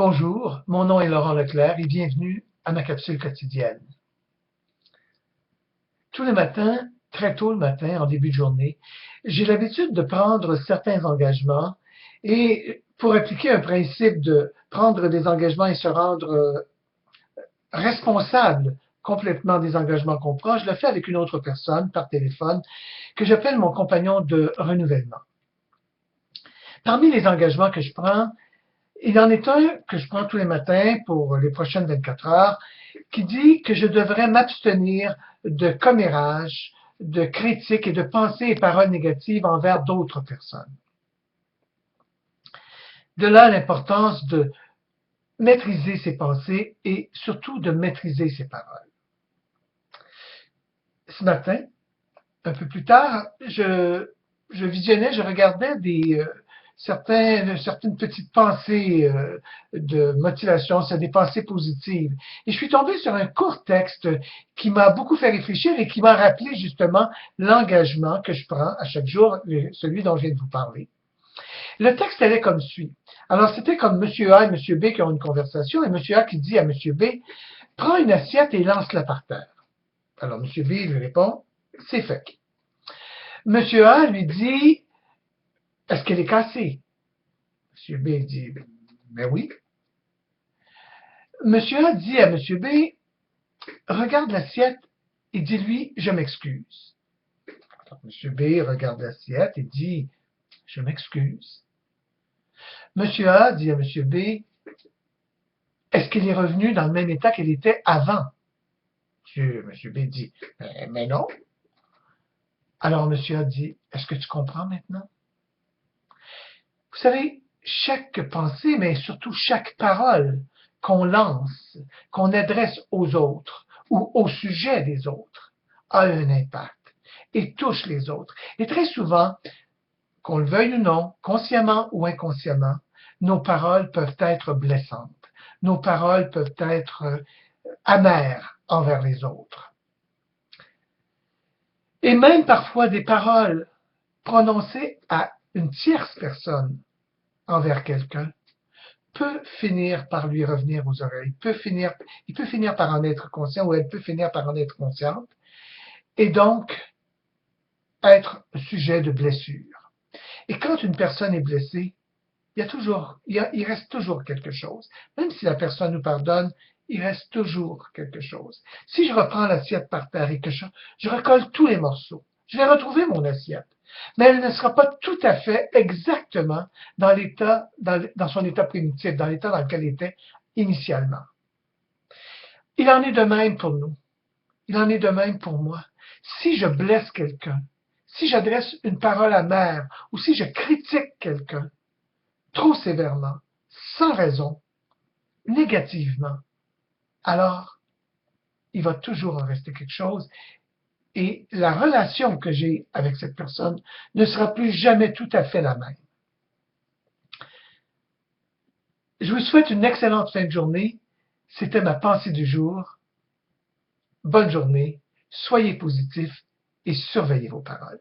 Bonjour, mon nom est Laurent Leclerc et bienvenue à ma capsule quotidienne. Tous les matins, très tôt le matin, en début de journée, j'ai l'habitude de prendre certains engagements et pour appliquer un principe de prendre des engagements et se rendre responsable complètement des engagements qu'on prend, je le fais avec une autre personne par téléphone que j'appelle mon compagnon de renouvellement. Parmi les engagements que je prends, il en est un que je prends tous les matins pour les prochaines 24 heures qui dit que je devrais m'abstenir de commérage, de critiques et de pensées et paroles négatives envers d'autres personnes. De là l'importance de maîtriser ses pensées et surtout de maîtriser ses paroles. Ce matin, un peu plus tard, je regardais certaines petites pensées de motivation, c'est des pensées positives. Et je suis tombé sur un court texte qui m'a beaucoup fait réfléchir et qui m'a rappelé justement l'engagement que je prends à chaque jour, celui dont je viens de vous parler. Le texte allait comme suit. Alors c'était comme M. A et M. B qui ont une conversation et M. A qui dit à M. B, prends une assiette et lance-la par terre. Alors M. B lui répond, c'est fait. M. A lui dit, est-ce qu'elle est cassée? M. B dit, ben oui. M. A dit à M. B, regarde l'assiette et dis-lui, je m'excuse. M. B regarde l'assiette et dit, je m'excuse. M. A dit à M. B, est-ce qu'elle est revenue dans le même état qu'elle était avant? M. B dit, mais non. Alors M. A dit, est-ce que tu comprends maintenant? Vous savez, chaque pensée, mais surtout chaque parole qu'on lance, qu'on adresse aux autres ou au sujet des autres, a un impact et touche les autres. Et très souvent, qu'on le veuille ou non, consciemment ou inconsciemment, nos paroles peuvent être blessantes. Nos paroles peuvent être amères envers les autres. Et même parfois des paroles prononcées à une tierce personne envers quelqu'un peut finir par lui revenir aux oreilles, il peut finir par en être conscient ou elle peut finir par en être consciente et donc être sujet de blessure. Et quand une personne est blessée, il reste toujours quelque chose. Même si la personne nous pardonne, il reste toujours quelque chose. Si je reprends l'assiette par terre et que je recolle tous les morceaux, je vais retrouver mon assiette. Mais elle ne sera pas tout à fait exactement dans son état primitif, dans l'état dans lequel elle était initialement. Il en est de même pour nous. Il en est de même pour moi. Si je blesse quelqu'un, si j'adresse une parole amère ou si je critique quelqu'un trop sévèrement, sans raison, négativement, alors il va toujours en rester quelque chose et la relation que j'ai avec cette personne ne sera plus jamais tout à fait la même. Je vous souhaite une excellente fin de journée. C'était ma pensée du jour. Bonne journée, soyez positifs et surveillez vos paroles.